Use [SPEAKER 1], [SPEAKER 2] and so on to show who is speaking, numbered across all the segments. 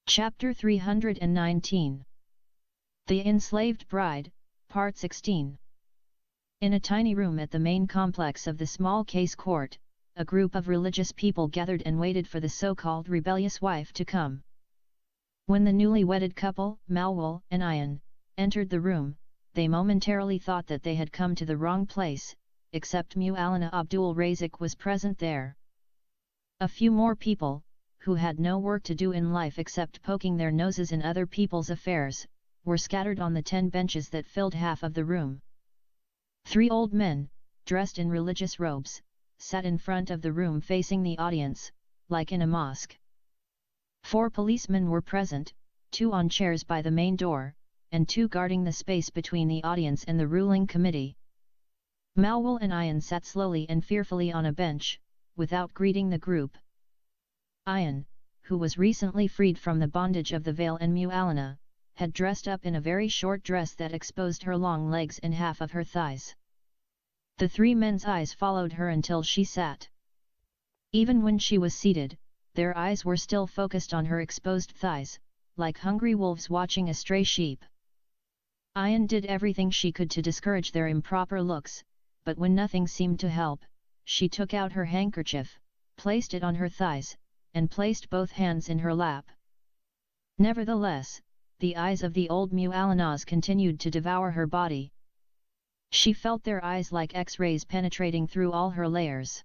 [SPEAKER 1] Chapter 319. The Enslaved Bride, Part 16. In a tiny room at the main complex of the small case court, a group of religious people gathered and waited for the so-called rebellious wife to come. When the newly wedded couple, Malwal and Ayan, entered the room, they momentarily thought that they had come to the wrong place, except Maulana Abdul Razik was present there. A few more people, who had no work to do in life except poking their noses in other people's affairs, were scattered on the 10 benches that filled half of the room. 3 old men, dressed in religious robes, sat in front of the room facing the audience, like in a mosque. 4 policemen were present, 2 on chairs by the main door, and 2 guarding the space between the audience and the ruling committee. Malwal and Ayan sat slowly and fearfully on a bench, without greeting the group. Ayan, who was recently freed from the bondage of the veil, and Maulana, had dressed up in a very short dress that exposed her long legs and half of her thighs. The 3 men's eyes followed her until she sat. Even when she was seated, their eyes were still focused on her exposed thighs, like hungry wolves watching a stray sheep. Ayan did everything she could to discourage their improper looks, but when nothing seemed to help, she took out her handkerchief, placed it on her thighs, and placed both hands in her lap. Nevertheless, the eyes of the old Maulanas continued to devour her body. She felt their eyes like X-rays penetrating through all her layers.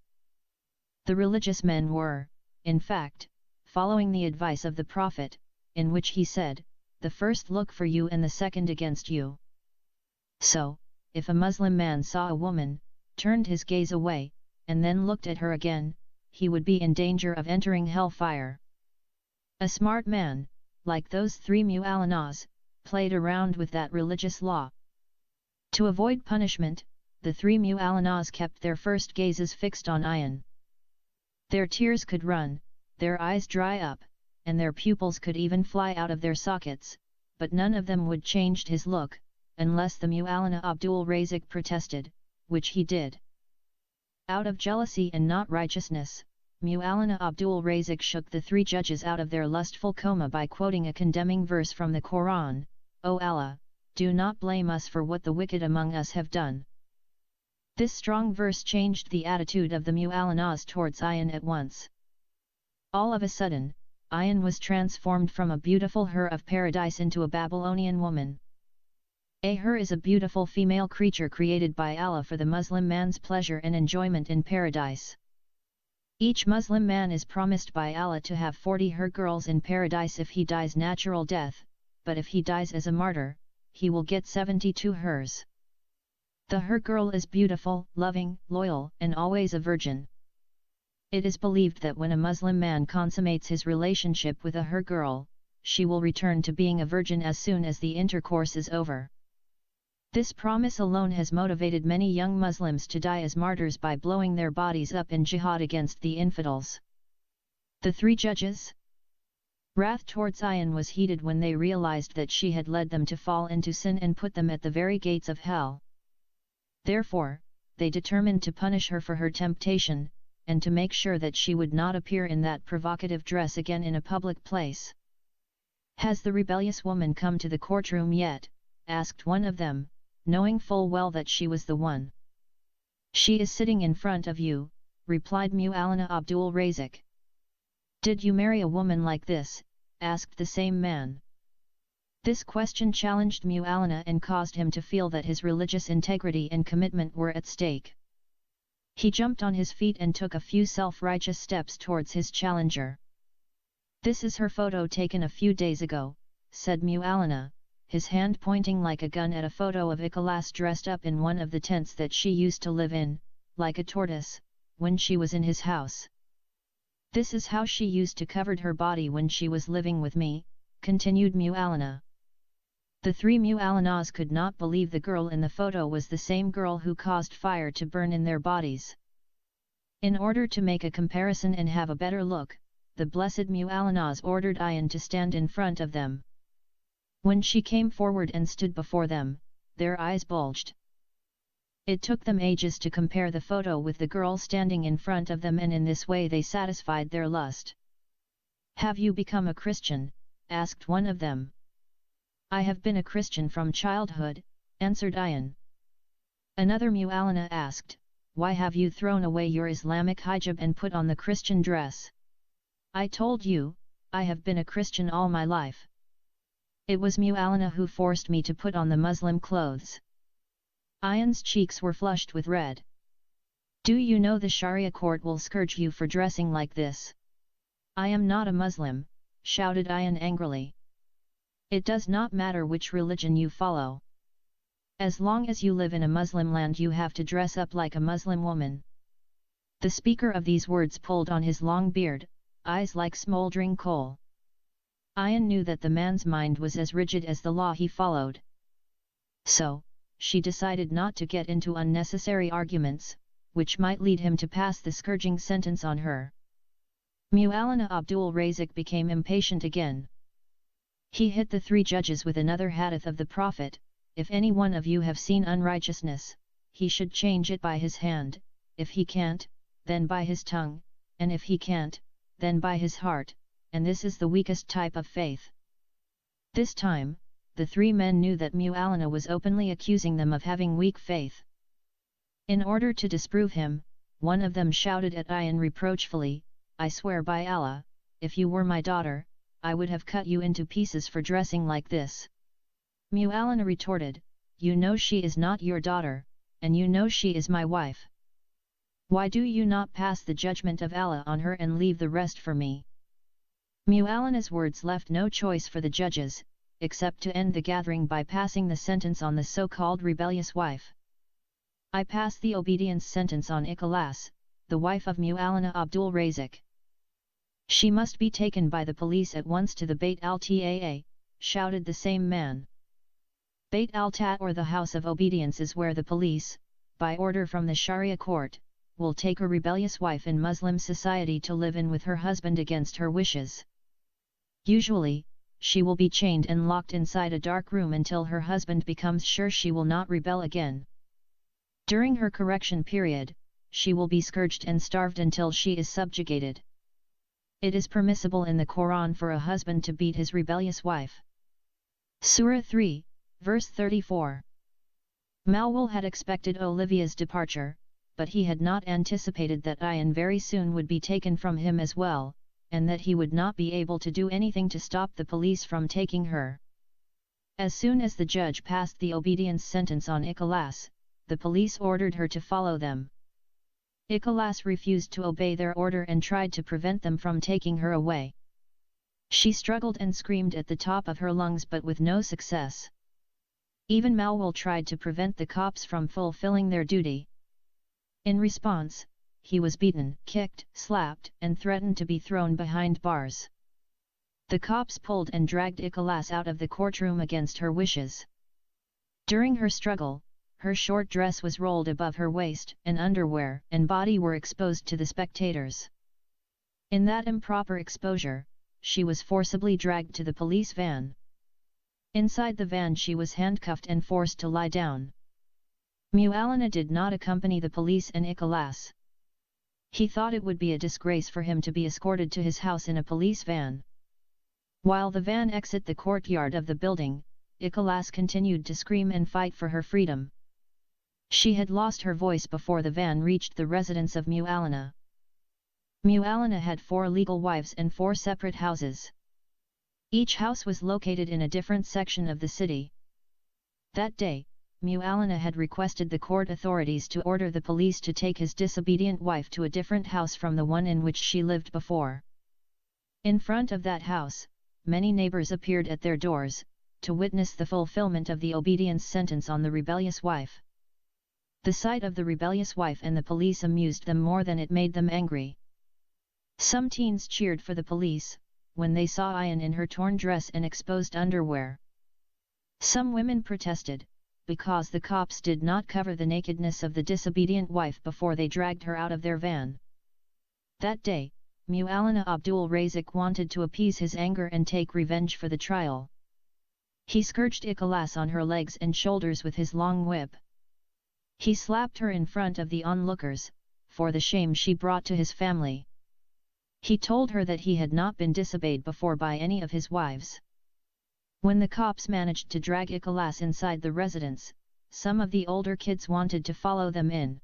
[SPEAKER 1] The religious men were, in fact, following the advice of the Prophet, in which he said, "The first look for you and the second against you." So, if a Muslim man saw a woman, turned his gaze away, and then looked at her again, he would be in danger of entering hellfire. A smart man, like those 3 Maulanas, played around with that religious law. To avoid punishment, the 3 Maulanas kept their first gazes fixed on Ayan. Their tears could run, their eyes dry up, and their pupils could even fly out of their sockets, but none of them would change his look, unless the Maulana Abdul Razik protested, which he did. Out of jealousy and not righteousness, Maulana Abdul Razik shook the 3 judges out of their lustful coma by quoting a condemning verse from the Quran, "O Allah, do not blame us for what the wicked among us have done." This strong verse changed the attitude of the Maulanas towards Ayan at once. All of a sudden, Ayan was transformed from a beautiful hur of paradise into a Babylonian woman. A hur is a beautiful female creature created by Allah for the Muslim man's pleasure and enjoyment in paradise. Each Muslim man is promised by Allah to have 40 hur girls in paradise if he dies natural death, but if he dies as a martyr, he will get 72 hurs. The hur girl is beautiful, loving, loyal, and always a virgin. It is believed that when a Muslim man consummates his relationship with a hur girl, she will return to being a virgin as soon as the intercourse is over. This promise alone has motivated many young Muslims to die as martyrs by blowing their bodies up in jihad against the infidels. The 3 judges' wrath towards Ayan was heated when they realized that she had led them to fall into sin and put them at the very gates of hell. Therefore, they determined to punish her for her temptation, and to make sure that she would not appear in that provocative dress again in a public place. "Has the rebellious woman come to the courtroom yet?" asked one of them, knowing full well that she was the one. "She is sitting in front of you," replied Maulana Abdul Razik. "Did you marry a woman like this?" asked the same man. This question challenged Maulana and caused him to feel that his religious integrity and commitment were at stake. He jumped on his feet and took a few self-righteous steps towards his challenger. "This is her photo taken a few days ago," said Maulana, his hand pointing like a gun at a photo of Ikhlas dressed up in one of the tents that she used to live in, like a tortoise, when she was in his house. "This is how she used to cover her body when she was living with me," continued Maulana. The 3 Maulanas could not believe the girl in the photo was the same girl who caused fire to burn in their bodies. In order to make a comparison and have a better look, the blessed Maulanas ordered Ayan to stand in front of them. When she came forward and stood before them, their eyes bulged. It took them ages to compare the photo with the girl standing in front of them, and in this way they satisfied their lust. "Have you become a Christian?" asked one of them. I have been a Christian from childhood, answered Ayan. Another Mu'allana asked, why have you thrown away your Islamic hijab and put on the Christian dress? I told you, I have been a Christian all my life. It was Mu'allana who forced me to put on the Muslim clothes. Ayan's cheeks were flushed with red. Do you know the Sharia court will scourge you for dressing like this? I am not a Muslim, shouted Ayan angrily. It does not matter which religion you follow. As long as you live in a Muslim land you have to dress up like a Muslim woman. The speaker of these words pulled on his long beard, eyes like smoldering coal. Ayan knew that the man's mind was as rigid as the law he followed. So, she decided not to get into unnecessary arguments, which might lead him to pass the scourging sentence on her. Mu'allana Abdul Razik became impatient again. He hit the three judges with another hadith of the Prophet, if any one of you have seen unrighteousness, he should change it by his hand, if he can't, then by his tongue, and if he can't, then by his heart, and this is the weakest type of faith. This time, the three men knew that Mu'allana was openly accusing them of having weak faith. In order to disprove him, one of them shouted at Ayan reproachfully, I swear by Allah, if you were my daughter, I would have cut you into pieces for dressing like this. Mu'allana retorted, you know she is not your daughter, and you know she is my wife. Why do you not pass the judgment of Allah on her and leave the rest for me? Mu'allana's words left no choice for the judges, except to end the gathering by passing the sentence on the so-called rebellious wife. I pass the obedience sentence on Ikhlas, the wife of Mu'allana Abdul Razik. She must be taken by the police at once to the Bait al-Taa, shouted the same man. Bait al-Ta or the House of Obedience is where the police, by order from the Sharia court, will take a rebellious wife in Muslim society to live in with her husband against her wishes. Usually, she will be chained and locked inside a dark room until her husband becomes sure she will not rebel again. During her correction period, she will be scourged and starved until she is subjugated. It is permissible in the Quran for a husband to beat his rebellious wife. Surah 3, verse 34. Malwal had expected Olivia's departure, but he had not anticipated that Ayan very soon would be taken from him as well, and that he would not be able to do anything to stop the police from taking her. As soon as the judge passed the obedience sentence on Ikhlas, the police ordered her to follow them. Ikhlas refused to obey their order and tried to prevent them from taking her away. She struggled and screamed at the top of her lungs but with no success. Even Malwal tried to prevent the cops from fulfilling their duty. In response, he was beaten, kicked, slapped, and threatened to be thrown behind bars. The cops pulled and dragged Ikhlas out of the courtroom against her wishes. During her struggle, her short dress was rolled above her waist, and underwear and body were exposed to the spectators. In that improper exposure, she was forcibly dragged to the police van. Inside the van she was handcuffed and forced to lie down. Mu'allana did not accompany the police and Ikhlas. He thought it would be a disgrace for him to be escorted to his house in a police van. While the van exited the courtyard of the building, Ikhlas continued to scream and fight for her freedom. She had lost her voice before the van reached the residence of Mu'allana. Mu'allana had 4 legal wives and 4 separate houses. Each house was located in a different section of the city. That day, Mu'allana had requested the court authorities to order the police to take his disobedient wife to a different house from the one in which she lived before. In front of that house, many neighbors appeared at their doors, to witness the fulfillment of the obedience sentence on the rebellious wife. The sight of the rebellious wife and the police amused them more than it made them angry. Some teens cheered for the police, when they saw Ayan in her torn dress and exposed underwear. Some women protested, because the cops did not cover the nakedness of the disobedient wife before they dragged her out of their van. That day, Mu'allana Abdul Razik wanted to appease his anger and take revenge for the trial. He scourged Ikhlas on her legs and shoulders with his long whip. He slapped her in front of the onlookers, for the shame she brought to his family. He told her that he had not been disobeyed before by any of his wives. When the cops managed to drag Ikhlas inside the residence, some of the older kids wanted to follow them in.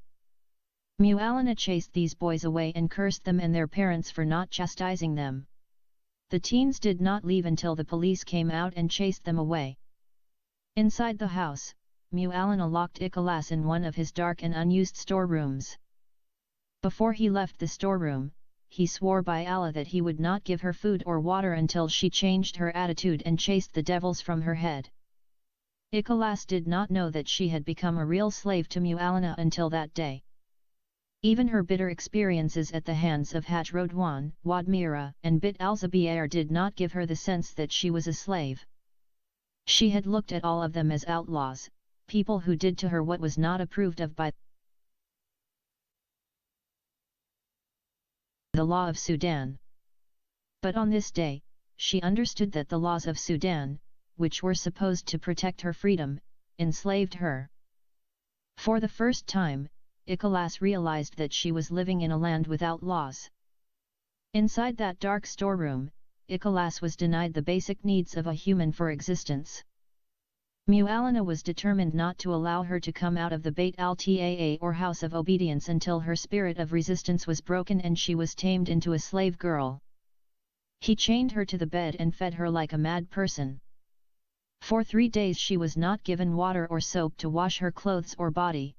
[SPEAKER 1] Mu'alana chased these boys away and cursed them and their parents for not chastising them. The teens did not leave until the police came out and chased them away. Inside the house, Mu'alana locked Ikhlas in one of his dark and unused storerooms. Before he left the storeroom, he swore by Allah that he would not give her food or water until she changed her attitude and chased the devils from her head. Ikhlas did not know that she had become a real slave to Mu'alana until that day. Even her bitter experiences at the hands of Haj Rodwan, Wadmira, and Bit al-Zubayr did not give her the sense that she was a slave. She had looked at all of them as outlaws, people who did to her what was not approved of by the law of Sudan. But on this day, she understood that the laws of Sudan, which were supposed to protect her freedom, enslaved her. For the first time, Ikhlas realized that she was living in a land without laws. Inside that dark storeroom, Ikhlas was denied the basic needs of a human for existence. Mu'alana was determined not to allow her to come out of the Bait al-Taa or House of Obedience until her spirit of resistance was broken and she was tamed into a slave girl. He chained her to the bed and fed her like a mad person. For 3 days she was not given water or soap to wash her clothes or body.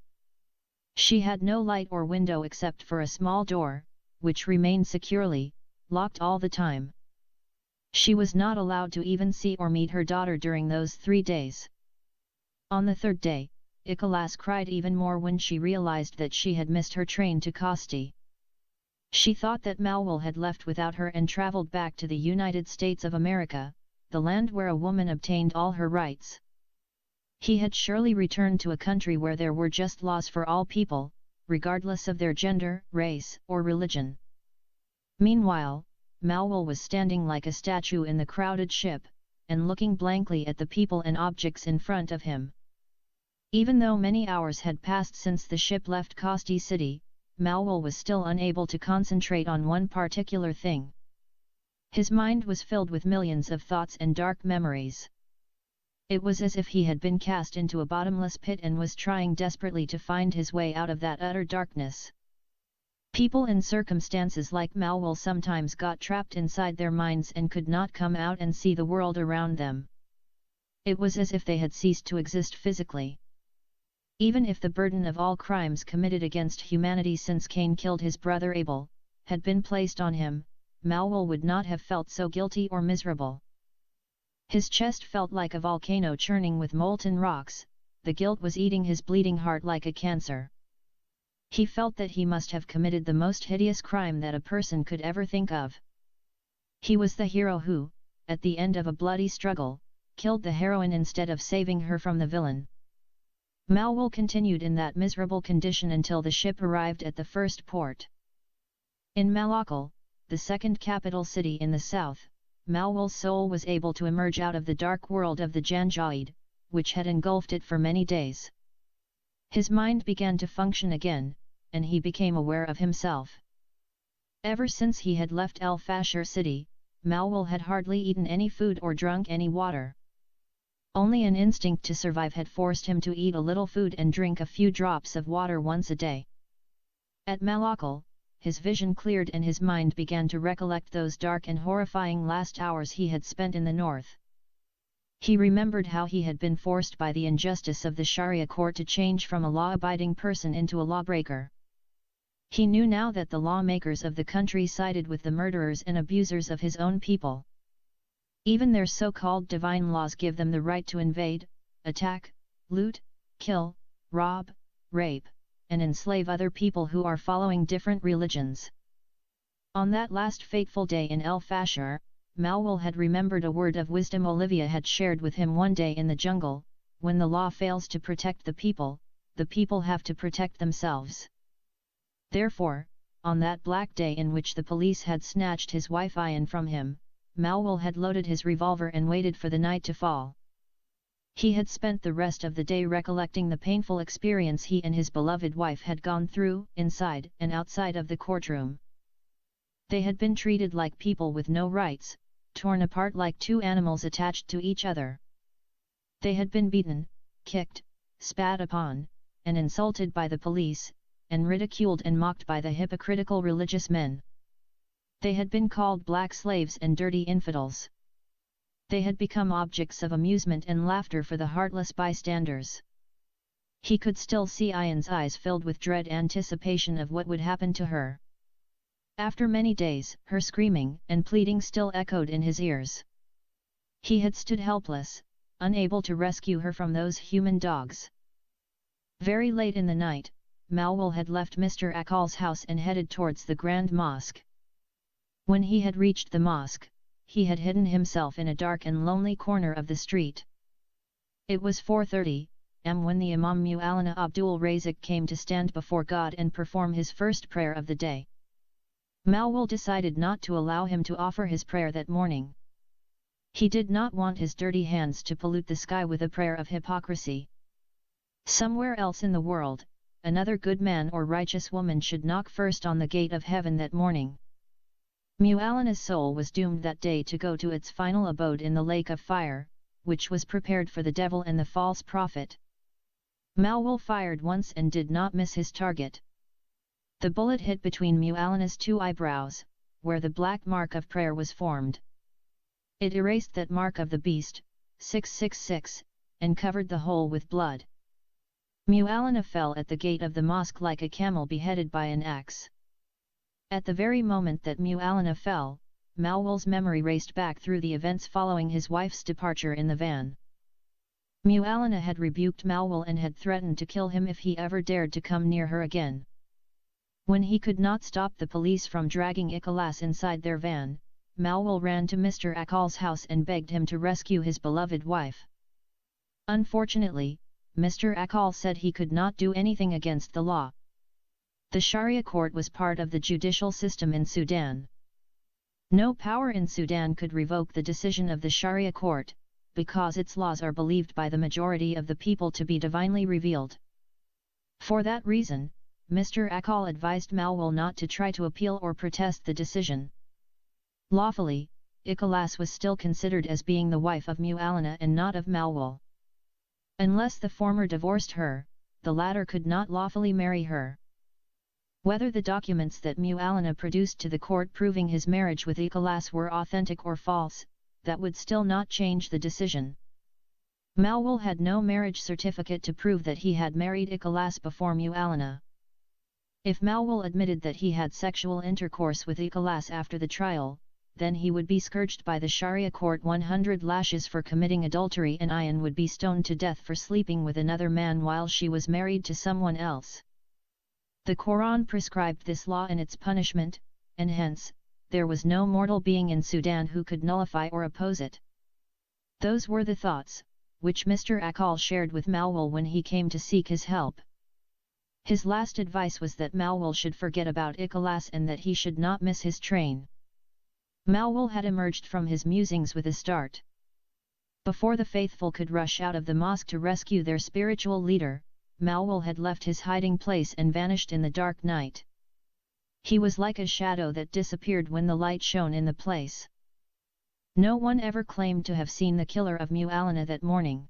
[SPEAKER 1] She had no light or window except for a small door, which remained securely locked all the time. She was not allowed to even see or meet her daughter during those 3 days. On the 3rd day, Ikhlas cried even more when she realized that she had missed her train to Kasti. She thought that Malwal had left without her and traveled back to the United States of America, the land where a woman obtained all her rights. He had surely returned to a country where there were just laws for all people, regardless of their gender, race, or religion. Meanwhile, Malwal was standing like a statue in the crowded ship, and looking blankly at the people and objects in front of him. Even though many hours had passed since the ship left Kasti City, Malwal was still unable to concentrate on one particular thing. His mind was filled with millions of thoughts and dark memories. It was as if he had been cast into a bottomless pit and was trying desperately to find his way out of that utter darkness. People in circumstances like Malwal sometimes got trapped inside their minds and could not come out and see the world around them. It was as if they had ceased to exist physically. Even if the burden of all crimes committed against humanity since Cain killed his brother Abel had been placed on him, Malwal would not have felt so guilty or miserable. His chest felt like a volcano churning with molten rocks, the guilt was eating his bleeding heart like a cancer. He felt that he must have committed the most hideous crime that a person could ever think of. He was the hero who, at the end of a bloody struggle, killed the heroine instead of saving her from the villain. Malwal continued in that miserable condition until the ship arrived at the first port. In Malakal, the second capital city in the south, Malwal's soul was able to emerge out of the dark world of the Janjaweed, which had engulfed it for many days. His mind began to function again, and he became aware of himself. Ever since he had left El Fasher city, Malwal had hardly eaten any food or drunk any water. Only an instinct to survive had forced him to eat a little food and drink a few drops of water once a day. At Malakal, his vision cleared and his mind began to recollect those dark and horrifying last hours he had spent in the north. He remembered how he had been forced by the injustice of the Sharia court to change from a law-abiding person into a lawbreaker. He knew now that the lawmakers of the country sided with the murderers and abusers of his own people. Even their so-called divine laws give them the right to invade, attack, loot, kill, rob, rape, and enslave other people who are following different religions. On that last fateful day in El Fasher, Malwal had remembered a word of wisdom Olivia had shared with him one day in the jungle: when the law fails to protect the people have to protect themselves. Therefore, on that black day in which the police had snatched his wife Ayan from him, Malwal had loaded his revolver and waited for the night to fall. He had spent the rest of the day recollecting the painful experience he and his beloved wife had gone through, inside and outside of the courtroom. They had been treated like people with no rights, torn apart like two animals attached to each other. They had been beaten, kicked, spat upon, and insulted by the police, and ridiculed and mocked by the hypocritical religious men. They had been called black slaves and dirty infidels. They had become objects of amusement and laughter for the heartless bystanders. He could still see Ayan's eyes filled with dread anticipation of what would happen to her. After many days, her screaming and pleading still echoed in his ears. He had stood helpless, unable to rescue her from those human dogs. Very late in the night, Malwal had left Mr. Akal's house and headed towards the Grand Mosque. When he had reached the mosque, he had hidden himself in a dark and lonely corner of the street. It was 4:30 am when the Imam Maulana Abdul Razik came to stand before God and perform his first prayer of the day. Malwal decided not to allow him to offer his prayer that morning. He did not want his dirty hands to pollute the sky with a prayer of hypocrisy. Somewhere else in the world, another good man or righteous woman should knock first on the gate of heaven that morning. Maulana's soul was doomed that day to go to its final abode in the lake of fire, which was prepared for the devil and the false prophet. Malwal fired once and did not miss his target. The bullet hit between Maulana's two eyebrows, where the black mark of prayer was formed. It erased that mark of the beast, 666, and covered the hole with blood. Maulana fell at the gate of the mosque like a camel beheaded by an axe. At the very moment that Maulana fell, Malwal's memory raced back through the events following his wife's departure in the van. Maulana had rebuked Malwal and had threatened to kill him if he ever dared to come near her again. When he could not stop the police from dragging Ikhlas inside their van, Malwal ran to Mr. Akal's house and begged him to rescue his beloved wife. Unfortunately, Mr. Akal said he could not do anything against the law. The Sharia court was part of the judicial system in Sudan. No power in Sudan could revoke the decision of the Sharia court, because its laws are believed by the majority of the people to be divinely revealed. For that reason, Mr. Akal advised Malwal not to try to appeal or protest the decision. Lawfully, Ikhlas was still considered as being the wife of Maulana and not of Malwal. Unless the former divorced her, the latter could not lawfully marry her. Whether the documents that Maulana produced to the court proving his marriage with Ikhlas were authentic or false, that would still not change the decision. Malwal had no marriage certificate to prove that he had married Ikhlas before Maulana. If Malwal admitted that he had sexual intercourse with Ikhlas after the trial, then he would be scourged by the Sharia court 100 lashes for committing adultery, and Ayan would be stoned to death for sleeping with another man while she was married to someone else. The Quran prescribed this law and its punishment, and hence, there was no mortal being in Sudan who could nullify or oppose it. Those were the thoughts, which Mr. Akal shared with Malwal when he came to seek his help. His last advice was that Malwal should forget about Ikhlas and that he should not miss his train. Malwal had emerged from his musings with a start. Before the faithful could rush out of the mosque to rescue their spiritual leader, Malwal had left his hiding place and vanished in the dark night. He was like a shadow that disappeared when the light shone in the place. No one ever claimed to have seen the killer of Maulana that morning.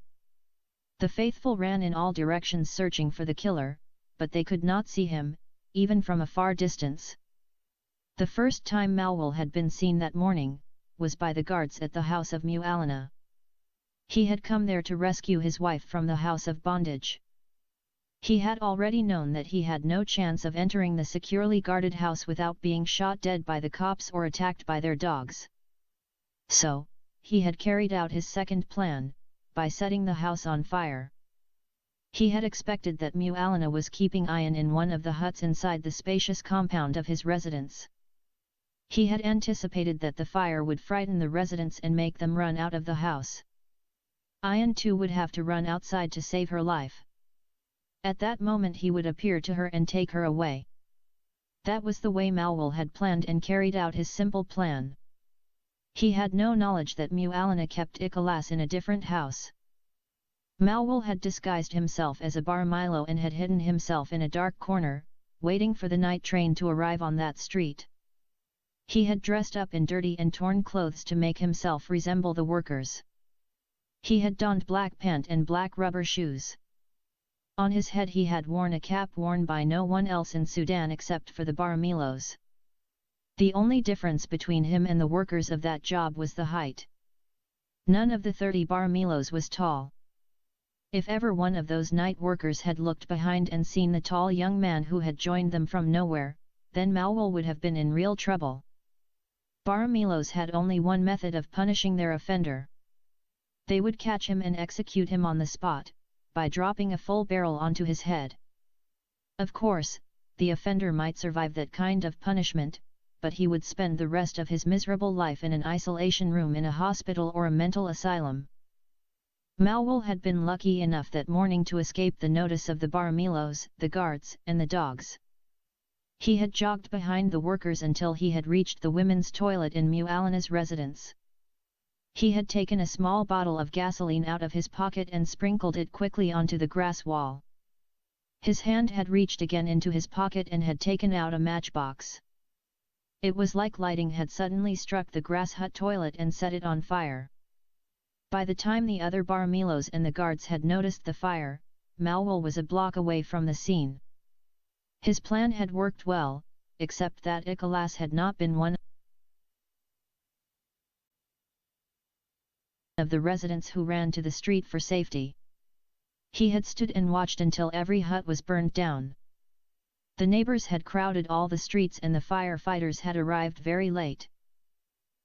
[SPEAKER 1] The faithful ran in all directions searching for the killer, but they could not see him, even from a far distance. The first time Malwal had been seen that morning, was by the guards at the house of Maulana. He had come there to rescue his wife from the house of bondage. He had already known that he had no chance of entering the securely guarded house without being shot dead by the cops or attacked by their dogs. So, he had carried out his second plan, by setting the house on fire. He had expected that Maulana was keeping Ayan in one of the huts inside the spacious compound of his residence. He had anticipated that the fire would frighten the residents and make them run out of the house. Ayan too would have to run outside to save her life. At that moment he would appear to her and take her away. That was the way Malwal had planned and carried out his simple plan. He had no knowledge that Maulana kept Ikhlas in a different house. Malwal had disguised himself as a bar Milo and had hidden himself in a dark corner, waiting for the night train to arrive on that street. He had dressed up in dirty and torn clothes to make himself resemble the workers. He had donned black pant and black rubber shoes. On his head he had worn a cap worn by no one else in Sudan except for the Baramilos. The only difference between him and the workers of that job was the height. None of the 30 Baramilos was tall. If ever one of those night workers had looked behind and seen the tall young man who had joined them from nowhere, then Malwal would have been in real trouble. Baramilos had only one method of punishing their offender. They would catch him and execute him on the spot, by dropping a full barrel onto his head. Of course, the offender might survive that kind of punishment, but he would spend the rest of his miserable life in an isolation room in a hospital or a mental asylum. Malwal had been lucky enough that morning to escape the notice of the Baramilos, the guards, and the dogs. He had jogged behind the workers until he had reached the women's toilet in Mualana's residence. He had taken a small bottle of gasoline out of his pocket and sprinkled it quickly onto the grass wall. His hand had reached again into his pocket and had taken out a matchbox. It was like lightning had suddenly struck the grass hut toilet and set it on fire. By the time the other Baramilos and the guards had noticed the fire, Malwal was a block away from the scene. His plan had worked well, except that Ikhlas had not been one of the residents who ran to the street for safety. He had stood and watched until every hut was burned down. The neighbors had crowded all the streets and the firefighters had arrived very late.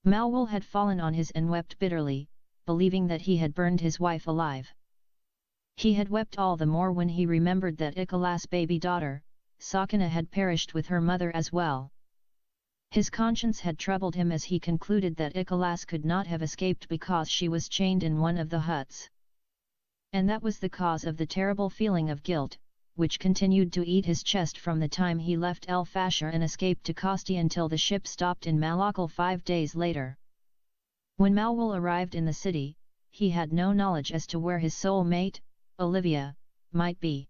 [SPEAKER 1] Malwal had fallen on his and wept bitterly, believing that he had burned his wife alive. He had wept all the more when he remembered that Ikhlas' baby daughter, Sakina, had perished with her mother as well. His conscience had troubled him as he concluded that Ikhlas could not have escaped because she was chained in one of the huts. And that was the cause of the terrible feeling of guilt, which continued to eat his chest from the time he left El Fasher and escaped to Kosti until the ship stopped in Malakal 5 days later. When Malwal arrived in the city, he had no knowledge as to where his soulmate, Olivia, might be.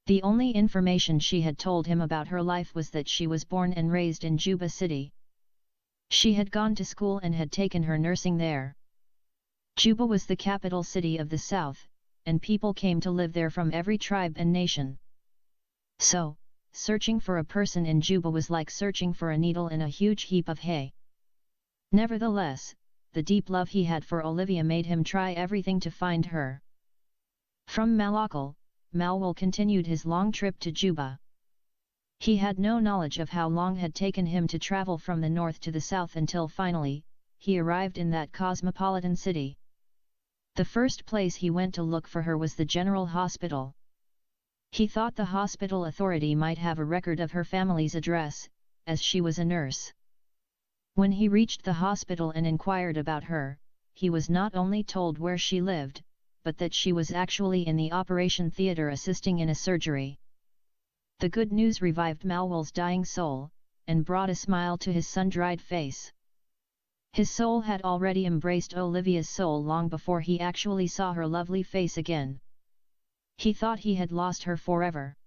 [SPEAKER 1] The only information she had told him about her life was that she was born and raised in Juba city. She had gone to school and had taken her nursing there. Juba was the capital city of the south, and people came to live there from every tribe and nation. So, searching for a person in Juba was like searching for a needle in a huge heap of hay. Nevertheless, the deep love he had for Olivia made him try everything to find her. From Malakal, Malwal continued his long trip to Juba. He had no knowledge of how long had taken him to travel from the north to the south until finally, he arrived in that cosmopolitan city. The first place he went to look for her was the General Hospital. He thought the hospital authority might have a record of her family's address, as she was a nurse. When he reached the hospital and inquired about her, he was not only told where she lived, but that she was actually in the operation theatre assisting in a surgery. The good news revived Malwal's dying soul, and brought a smile to his sun-dried face. His soul had already embraced Olivia's soul long before he actually saw her lovely face again. He thought he had lost her forever.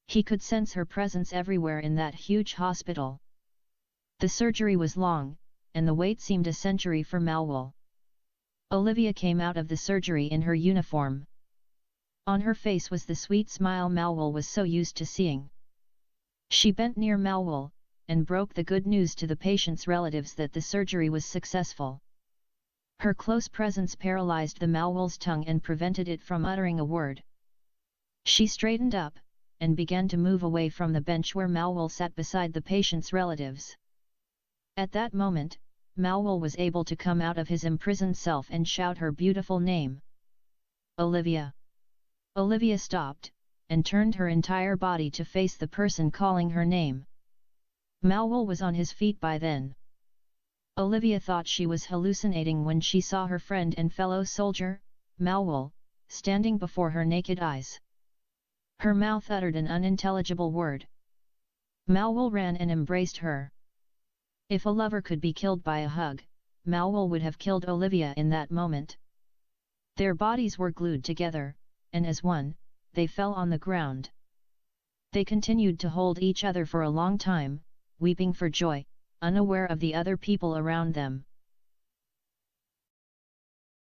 [SPEAKER 1] He could sense her presence everywhere in that huge hospital. The surgery was long, and the wait seemed a century for Malwal. Olivia came out of the surgery in her uniform. On her face was the sweet smile Malwal was so used to seeing. She bent near Malwal, and broke the good news to the patient's relatives that the surgery was successful. Her close presence paralyzed the Malwal's tongue and prevented it from uttering a word. She straightened up, and began to move away from the bench where Malwal sat beside the patient's relatives. At that moment, Malwal was able to come out of his imprisoned self and shout her beautiful name. Olivia! Olivia stopped, and turned her entire body to face the person calling her name. Malwal was on his feet by then. Olivia thought she was hallucinating when she saw her friend and fellow soldier, Malwal, standing before her naked eyes. Her mouth uttered an unintelligible word. Malwal ran and embraced her. If a lover could be killed by a hug, Malwal would have killed Olivia in that moment. Their bodies were glued together, and as one, they fell on the ground. They continued to hold each other for a long time, weeping for joy, unaware of the other people around them.